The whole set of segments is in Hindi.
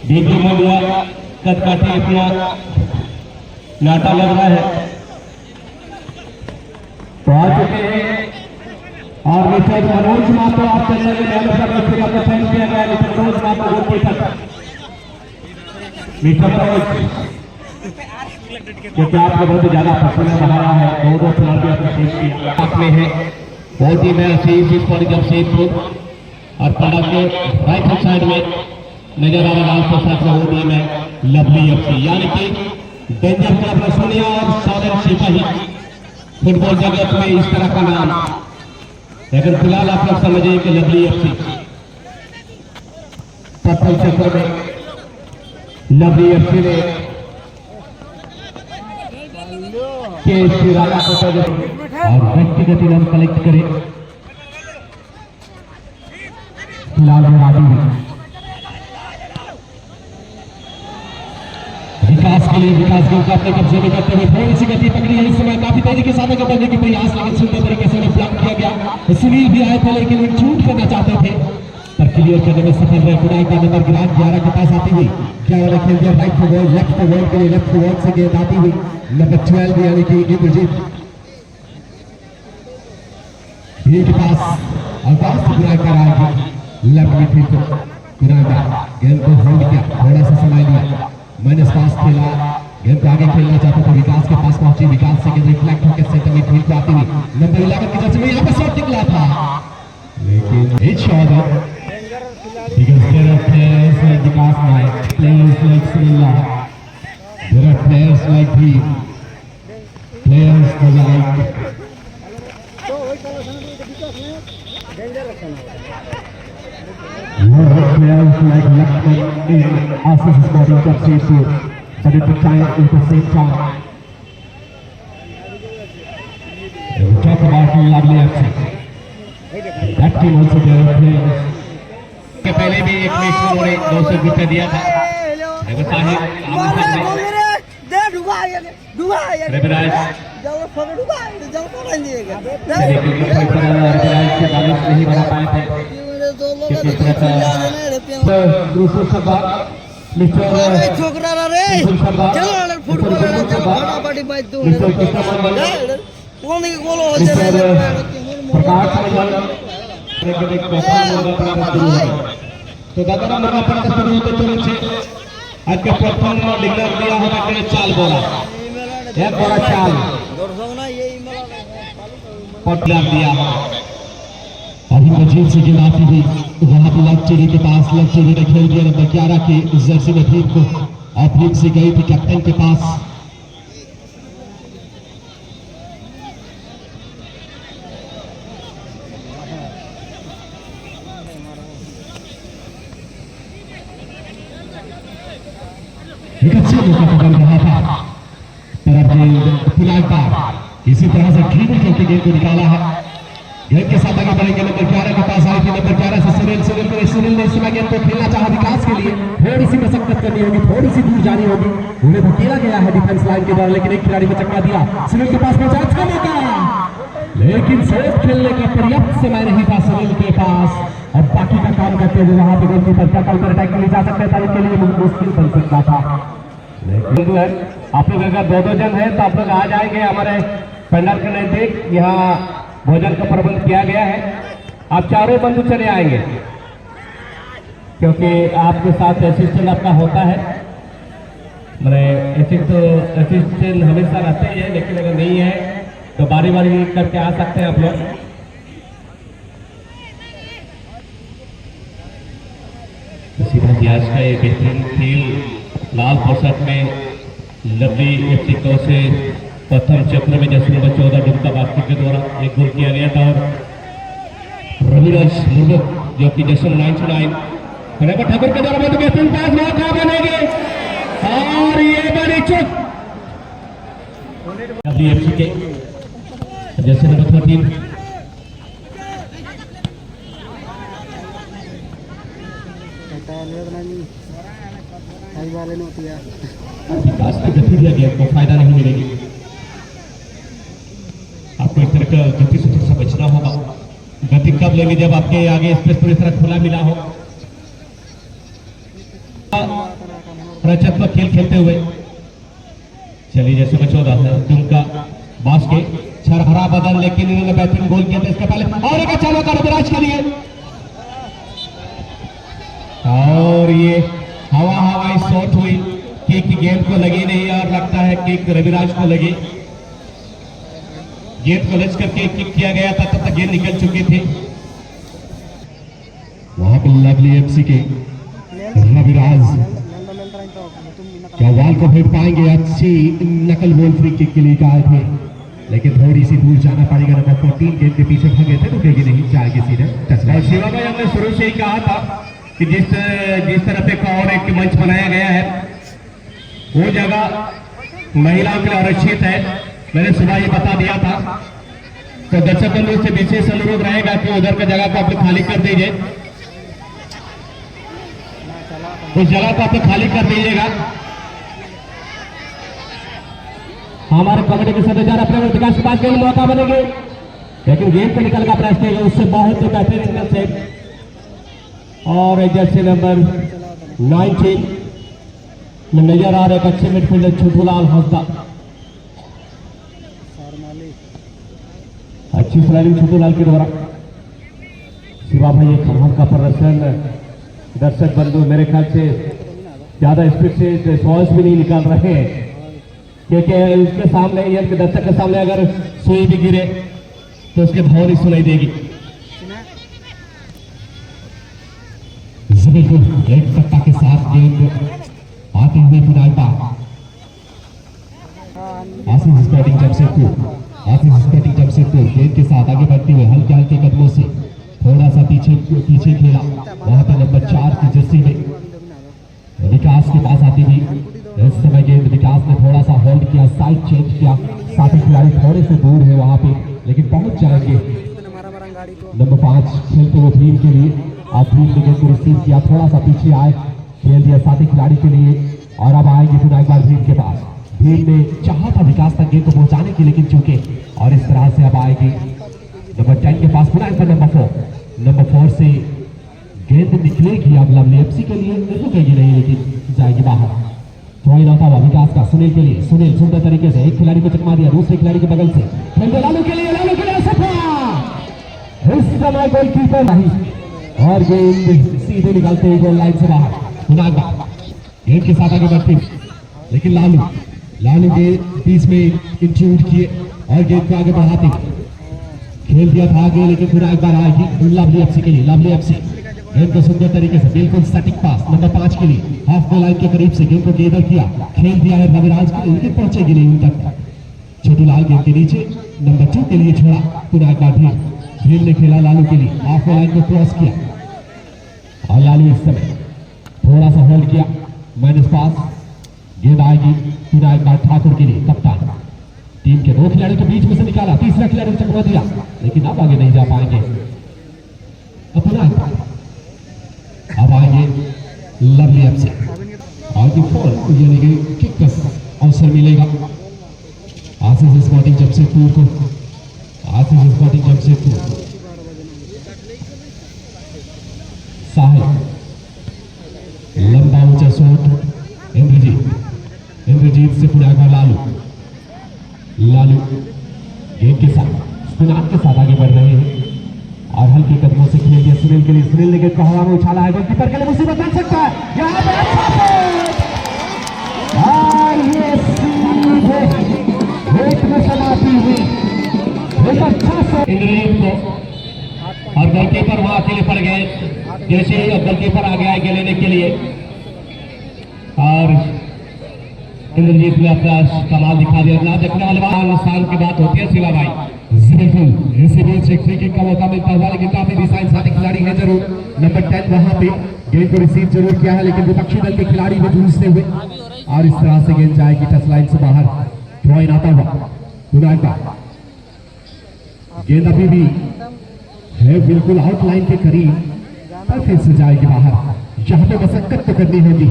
देखिए मोदिया कद काटे इतना नाटा लग रहा है। तो आ चुके हैं और मिस्टर मनोज मातो आप चलने के पहले सब बच्चे का चयन किया गया। Mister Manoj Mato goalkeeper mister Manoj, क्योंकि आपको बहुत ज्यादा पसंद बनाया है, दो खिलाड़ी अपने टीम की साथ में है। वो टीम है सीधपुर और पड़ा के राइट हैंड साइड में नजर आ रहा है साथ में वो टीम है लवली एफसी, यानी कि डेंजर क्लब रसोनिया और सागर सिपाही फुटबॉल जगत में इस तरह का नाम। लेकिन फिलहाल आप लोग समझिए कि लवली एफसी प्रथम क्षेत्र में लवली एफसी ने राजा को और व्यक्तिगत इनाम कलेक्ट करे। फिलहाल विकास के लिए विकास गेम को अपने कब्जे में करते हुए थोड़ी सी गति पकड़ी है। इस समय काफी तेजी के साथ करने की प्रयास, लेकिन सुंदर तरीके से ब्लॉक किया गया। सुनील भी आए थे लेकिन शूट करना चाहते थे पर क्लियर करने में सफल रहे। पुराई का नंबर 11 के पास आती हुई 11 खेल दिया राइट फॉरवर्ड लेफ्ट फॉरवर्ड के लिए, लेफ्ट फॉरवर्ड से गेंद आती हुई नंबर 12 यानी कि इंद्रजीत के पास अवकाश पुराई कर रहा है। लेफ्ट मिडफील्ड को पुराई गेंद को होल्ड किया, थोड़ा सा समय लिया, माइनस पास खेला, गेंद को आगे खेलना चाहते थे। विकास के पास पहुंची, विकास से गेंद रिफ्लेक्ट होकर सेंटर मिडफील्ड को आती हुई नंबर 11 की तरफ से यहाँ पर शॉट निकला था, लेकिन हिट शॉट है। Because there are players like Vikas Naik, players like Sunila, there are players like him, players like Lakshman in Asis Sporting Club Seedpur, but at the same time, we talk about Lovely FC. That team also there are players. के पहले भी एक मैच में उन्होंने 200 रुपये दिया था। नहीं बना पाए थे तो दादा नंबर का पड़ता शुरू होते चले छे आज के प्रथम डिक्लेयर दिया होगा कि चाल बोला एक बड़ा चाल पटला दिया अभी मजीद से गेंद आती हुई वहां पे लक्चरी के पास, लक्चरी ने खेल दिया नंबर 11 की जर्सी में ठीक को ऑफलिंग से गई थी कैप्टन के पास। एक अच्छी मौका बन रहा था पर अब फिलहाल इसी तरह से ड्रिबल करके गेंद को निकाला है। गेंद के साथ आगे बढ़ेंगे, नंबर 11 के पास आई थी, नंबर 11 से सुनील ने इस समय गेंद को खेलना चाहा विकास के लिए, थोड़ी सी मशक्कत करनी होगी, थोड़ी सी दूर जानी होगी, उन्हें धकेला गया है डिफेंस लाइन के द्वारा, लेकिन एक खिलाड़ी को चक्का दिया, सुनील के पास पहुंचा, अच्छा मौका, लेकिन सेफ खेलने का पर्याप्त समय नहीं था सुनील के पास। अब बाकी का काम करते हुए वहां पे गोलकीपर का काउंटर अटैक के लिए जा सकते था, उनके लिए मुश्किल बन सकता था। लेकिन आप लोग अगर 2-2 जन है तो आप लोग आ जाएंगे हमारे पंडाल के नजदीक, यहाँ भोजन का प्रबंध किया गया है। आप चारों बंधु चले आएंगे क्योंकि आपके साथ असिस्टेंट आपका होता है। मैंने असिस्टेंट हमेशा रहते ही है, लेकिन अगर नहीं है तो बारी बारी करके आ सकते हैं आप लोग। आज का ये बेहतरीन खेल लाल पोशाक में लवली एफसी को से प्रथम चक्र में जैसे नंबर 14 डुमका बास्केट के द्वारा एक गोल किया गया था और रविराज मुर्मू जो कि जैसे 99 ठाकुर के द्वारा बेहतरीन पास मौका बनेगी और ये बड़ी चुक लवली एफसी के जैसे नंबर 13 विकास की गति दिया गया को फायदा नहीं मिलेगी। आपको इस तरह का गति से थोड़ा बचना होगा। गति कब लेंगे जब आपके आगे स्पेस पूरी तरह खुला मिला हो। रचनात्मक खेल खेलते हुए चलिए जैसे मैं 14 है दुमका बास्के छरहरा बदल, लेकिन इन्होंने बेहतरीन गोल किया था इसके पहले और एक अच्छा मौका रविराज के लिए और ये हवाई शॉट हुई, किक गेंद को लगी नहीं और लगता है किक रविराज को लगी। गेंद को लच करके किक किया गया था, तब तक गेंद निकल चुकी थी। वहां पर लवली एफसी के रविराज क्या वाल को भेज पाएंगे, अच्छी नकल बॉल फ्री किक के लिए आए थे, लेकिन थोड़ी सी दूर जाना पड़ेगा। नंबर 14 गेंद के पीछे भागे थे, रुकेगी नहीं, जाएगी सीधे टचलाइन। शिवा भाई हमने शुरू से ही कहा था कि जिस तरह पे और एक मंच बनाया गया है वो जगह महिलाओं के लिए आरक्षित है, मैंने सुबह ये बता दिया था। तो दर्शक बंधुओं से विशेष अनुरोध रहेगा कि उधर का जगह को आप खाली कर दीजिए, उस जगह को आप खाली कर दीजिएगा। हमारे कमेटी के सदस्य अपने विकास के पास गेंद मौका बनेंगे, लेकिन गेंद को निकल का प्रयास किया उससे बहुत ही बेहतरीन से और जर्सी नंबर 19 में नजर आ रहे अच्छे मिडफील्डर छोटूलाल हंसदा, अच्छी स्लाइडिंग छोटूलाल के द्वारा। शिवा भाई एक कमाल का प्रदर्शन, दर्शक बंधु मेरे ख्याल से ज्यादा स्पीड से शॉट्स भी नहीं निकाल रहे हैं, क्योंकि उसके सामने या दर्शक के सामने अगर सुई भी गिरे तो उसके भाव नहीं सुनाई देगी। बिल्कुल एक सट्टा के साथ गेंद आते हुए फिलहाल आशीष स्पोर्टिंग जमशेदपुर गेंद के साथ आगे बढ़ते हुए हल्के हल्के कदमों से थोड़ा सा पीछे खेला। वहां पर नंबर 4 की जर्सी में विकास के पास आती हुई इस समय गेंद विकास ने थोड़ा सा होल्ड किया, साइड चेंज किया, साथी खिलाड़ी थोड़े से दूर है वहां पे, लेकिन पहुंच जाएंगे। नंबर 5 खेलते हुए भीम के लिए और भीम ने गेंद को रिसीव किया, थोड़ा सा पीछे आए, खेल दिया साथी खिलाड़ी के लिए और अब आएंगे फिर एक बार भीम के पास। भीम ने चाहा था विकास तक गेंद को पहुंचाने की, लेकिन चूके और इस तरह से अब आएगी नंबर 10 के पास, पुनः एक बार नंबर 4 से गेंद निकलेगी अब लवली एफसी के लिए, रुकेगी नहीं लेकिन जाएगी बाहर। थ्रोइन आता हुआ विकास का सुनील के लिए, सुनील सुंदर तरीके से एक खिलाड़ी को चकमा दिया, दूसरे खिलाड़ी के बगल से खेलते लालू के लिए सफा, इस समय गोलकीपर नहीं और गेंद सीधे निकलते ही गोल लाइन से बाहर। गेंद के साथ आगे बढ़ते लेकिन लालू के बीच में इंट्रूड किए और गेंद को आगे बढ़ाते खेल दिया था आगे, लेकिन फिर एक बार आएगी लवली एफसी के लिए। लवली एफसी गेंद को सुंदर तरीके से बिल्कुल सटीक पास नंबर 5 के लिए हाफ गोल लाइन के करीब से गेंद को गेदर किया, खेल दिया है रविराज के लिए, लेकिन पहुंचेगी नहीं उन तक। छोटूलाल गेंद के नीचे नंबर 2 के लिए छोड़ा, पुनः एक बार भीम ने खेला लालू के लिए, हाफ गोल लाइन को क्रॉस किया और लालू इस समय थोड़ा सा होल्ड किया, माइनस पास गेंद आएगी पुनः एक बार ठाकुर के लिए। कप्तान टीम के 2 खिलाड़ियों के बीच में से निकाला, तीसरा खिलाड़ी को चकमा दिया, लेकिन अब आगे नहीं जा पाएंगे। अब आएंगे लवली एफसी आगे फॉल यानी कि किक का अवसर मिलेगा आशीष स्पोर्टिंग जमशेदपुर को। आशीष स्पोर्टिंग जमशेदपुर साहिब लंबा ऊंचा शॉट, इंद्रजीत से पुनः लालू गेंद के साथ स्पिनर के साथ आगे बढ़ रहे हैं और हल्के कदमों से खेल दिया सुनील के लिए। सुनील ने गेंद को हवा में उछाला है, गोलकीपर के लिए मुसीबत बन सकता है। यहाँ पे और ये सीधे वेट में समाती हुई एक अच्छा सा इंद्रजीत को और गोलकीपर वहां अकेले पड़ गए। जैसे ही अब गोलकीपर आ गया है लेने के लिए और इंद्रजीत ने अपना कमाल दिखा दिया। ना देखने वाले नुकसान की बात होती है शिवा भाई, बिल्कुल इसी बीच एक फ्री किक का मौका मिलता हुआ, लेकिन काफी डिसाइन साथी खिलाड़ी है जरूर। नंबर 10 वहां पे गेंद को रिसीव जरूर किया है, लेकिन विपक्षी दल के खिलाड़ी भी जूझते हुए और इस तरह से गेंद जाएगी टच लाइन से बाहर। थ्रोइन आता हुआ गेंद अभी भी है बिल्कुल आउटलाइन के करीब, पर फिर से जाएगी बाहर। यहाँ पे मशक्कत तो करनी होगी,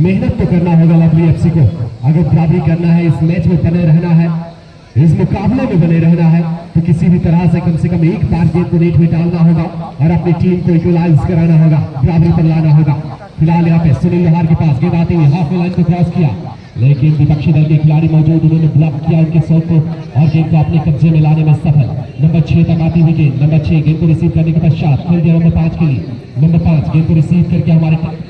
मेहनत तो करना होगा लवली एफसी को, अगर बराबरी करना है, इस मैच में बने रहना है, इस मुकाबले में बने रहना है, तो किसी भी तरह से कम एक बार गेंद को नेट में डालना होगा और अपनी टीम को इक्वलाइज कराना होगा, बराबरी पर लाना होगा। फिलहाल यहाँ पे सुनील लोहार के पास गेंद आती हुई हाफ लाइन को क्रॉस किया, लेकिन विपक्षी दल के खिलाड़ी मौजूद, उन्होंने ब्लॉक किया उनके शॉट को और गेंद को अपने कब्जे में लाने में सफल। नंबर 6 तक आती हुई गेंद, नंबर 6 गेंद को रिसीव करने के पश्चात खेल दिया नंबर 5 के लिए। नंबर 5 गेंद को रिसीव करके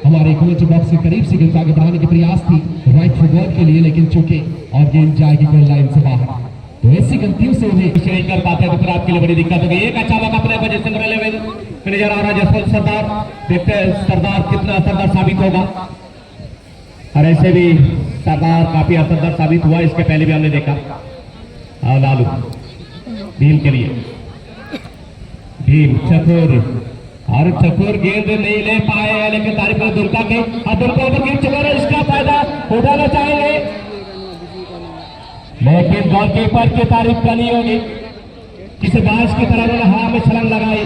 हमारे गोल बॉक्स के करीब से गेंद को आगे बढ़ाने के प्रयास थी राइट फुटबॉल के लिए, लेकिन चूके और गेंद जाएगी गोल लाइन से बाहर। तो ऐसी गलतियों से उन्हें कुछ नहीं कर पाते तो फिर आपके लिए बड़ी दिक्कत होगी। एक अच्छा वक्त अपने पोजीशन पर लेवल नजर आ रहा है जसवंत सरदार, देखते हैं सरदार कितना असरदार साबित होगा। और ऐसे भी सरदार काफी असरदार साबित हुआ, इसके पहले भी हमने देखा। लालू भीम के लिए, भीम चकोर, और चकोर गेंद नहीं ले पाए, लेकिन तारीफ कर दुर्गा के दुर्गा ऊपर गिर चुका है, इसका फायदा उठाना चाहेंगे, लेकिन गोलकीपर की तारीफ करनी होगी। किसी बारिश की तरह उन्होंने हवा में छलांग लगाई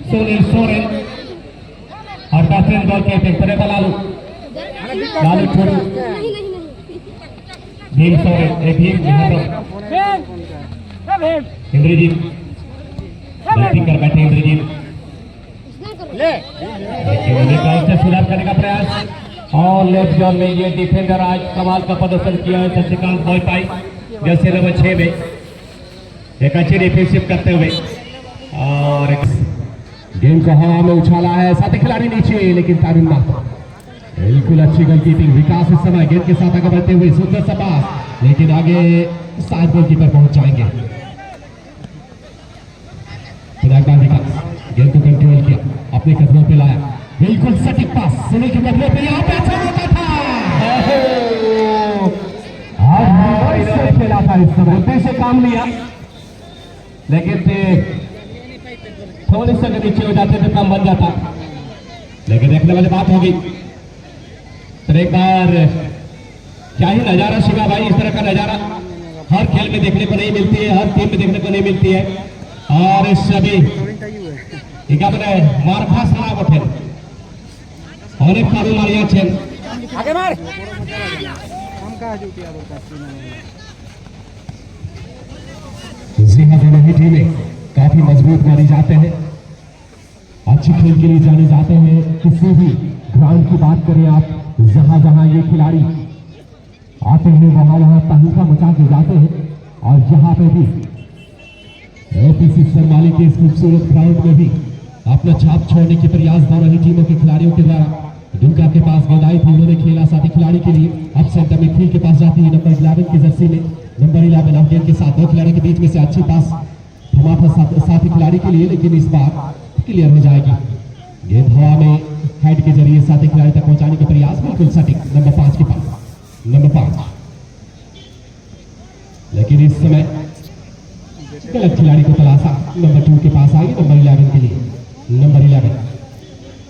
सुनील सोरेन, और बेहतरीन गोलकीपिंग करे लालू, लालू छोड़ू भीम सोरेन, भीम इंद्रजीत बैटिंग कर बैठे, इंद्रजीत से सुधार करने का प्रयास, और लेफ्ट जोन में ये डिफेंडर आज कमाल का प्रदर्शन किया है शशिकांत भोईपाई, जैसे नंबर 6 में एक अच्छी डिफेंसिव करते हुए, और गेंद को हवा में उछाला है, साथी खिलाड़ी नीचे, लेकिन तारुण माता बिल्कुल अच्छी गोलकीपिंग। विकास इस समय गेंद के साथ आगे बढ़ते हुए सुंदर सा पास, लेकिन आगे सात गोलकीपर पहुंच जाएंगे। विकास गेंद को कंट्रोल किया, अपने कदमों पे लाया, बिल्कुल सटीक पास सुनील के बदले पे, यहाँ पे अच्छा मौका था, और खेला था इस समय, बुद्धि से काम लिया, लेकिन थोड़ी से नीचे हो जाते थे काम बन जाता, लेकिन देखने वाली बात होगी। तो एक बार क्या ही नजारा शिवा भाई, इस तरह का नजारा हर खेल में देखने को नहीं मिलती है, हर टीम में देखने को नहीं मिलती है, और इस सभी मारखा सारा उठे अनेक कारू मारिया छेन आगे मार जी हाँ, दोनों ही टीमें काफी मजबूत मानी जाते हैं, अच्छी खेल के लिए जाने जाते हैं। किसी भी ग्राउंड की बात करें आप, जहां जहां ये खिलाड़ी आते हैं वहां तहलका मचा के जाते हैं, और यहाँ पे भी एपीसी सरमाली के इस खूबसूरत ग्राउंड में भी अपना छाप छोड़ने के प्रयास दोनों ही टीमों के खिलाड़ियों के द्वारा। दुर्गा के पास गेंद आई थी, उन्होंने खेला साथी खिलाड़ी के लिए, अब सेंटर में फील्ड के पास जाती है नंबर 11 की जर्सी में, नंबर 11 अब गेंद के साथ दो खिलाड़ी के बीच में से अच्छी पास थमा था साथी खिलाड़ी के लिए, लेकिन इस बार क्लियर हो जाएगी। गेंद हवा में हेड के जरिए साथी खिलाड़ी तक पहुंचाने के प्रयास, बिल्कुल सटीक नंबर 5 के पास, नंबर 5, लेकिन इस समय गलत खिलाड़ी को तलाशा, नंबर 2 के पास आई, नंबर 11 के लिए, number 11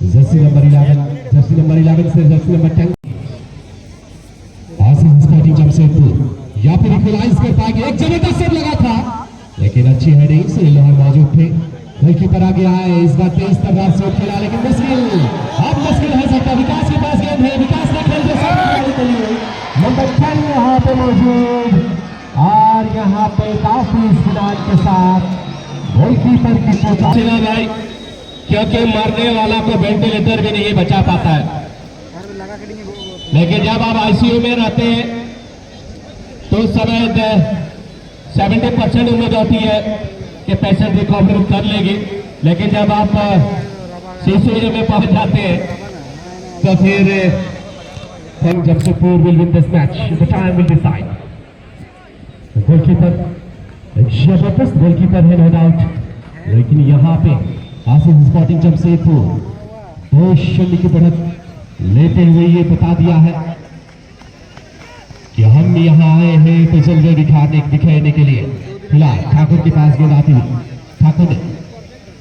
Jersey number 11, Jersey number 11 से Jersey number 10 Asif sporting Jamshedpur या फिर इक्वलाइज कर पाएंगे, एक जबरदस्त सेव लगा था, लेकिन अच्छी हेडिंग से लोहार मौजूद थे, गोलकीपर आ गया है, इस बार तेज तर्रार से खेला, लेकिन मुश्किल, अब मुश्किल हो सकता। विकास के पास गेंद है, विकास ने खेल के लिए नंबर 10 यहाँ पे मौजूद, और यहाँ पे काफी इस्तेमाल के साथ गोलकीपर की सोचा भाई, क्योंकि मारने वाला को वेंटिलेटर भी नहीं बचा पाता है, लेकिन जब आप आईसीयू में रहते हैं तो उस समय 70% उम्मीद होती है कि पेशेंट रिकवरी कर लेगी, लेकिन जब आप सीसीयू में पहुंच जाते हैं तो फिर Jamshedpur will win this match, the time will decide. Goalkeeper जबरदस्त गोलकीपर है नो डाउट, लेकिन यहाँ पे आसिफ स्पोर्टिंग जमशेदपुर 2-0 की बढ़त लेते हुए ये बता दिया है कि हम यहाँ आए हैं तो जलवे दिखाने के लिए। फिलहाल ठाकुर के पास गेंद आती हुई, ठाकुर ने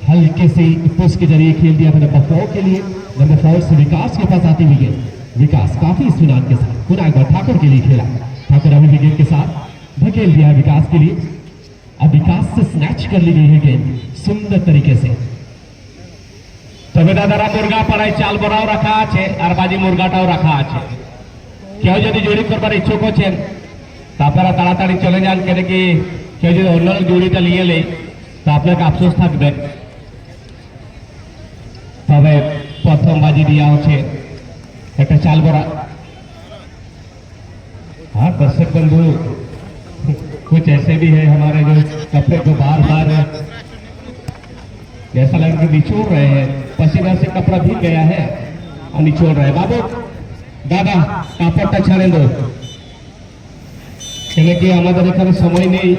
हल्के से पुश के जरिए खेल दिया नंबर 4 के लिए, नंबर 4 से विकास के पास आती हुई गेंद, विकास काफी इत्मीनान के साथ पुनः एक बार ठाकुर के लिए खेला, ठाकुर अभी भी गेंद के साथ धकेल दिया विकास के लिए, अब विकास से स्नैच कर ली गई है गेंद सुंदर तरीके से। तबे दादा मुर्गा पड़ाई चाल बराव रखा আছে আর বাজি মুরগাটাও রাখা আছে, কেউ যদি জুড়ি করবার ইচ্ছুক হচ্ছেন তা আপনারা তাড়াতাড়ি চলে যান, কেন কি কেউ যদি অন্য জুড়িটা নিয়ে নেই তো আপনাকে আফসোস থাকবে। তবে প্রথম বাজি দেওয়া হচ্ছে बेटा चाल बड़ा। हाँ दर्शक बंधु कुछ ऐसे भी है हमारे जो कपड़े को बार बार ऐसा लग रहा है निचोड़ रहे हैं, पसीना से कपड़ा भीग गया है और निचोड़ रहे हैं। बाबू दादा कापड़টা ছাড়েন, কেন কি আমাদের এখানে সময় নেই।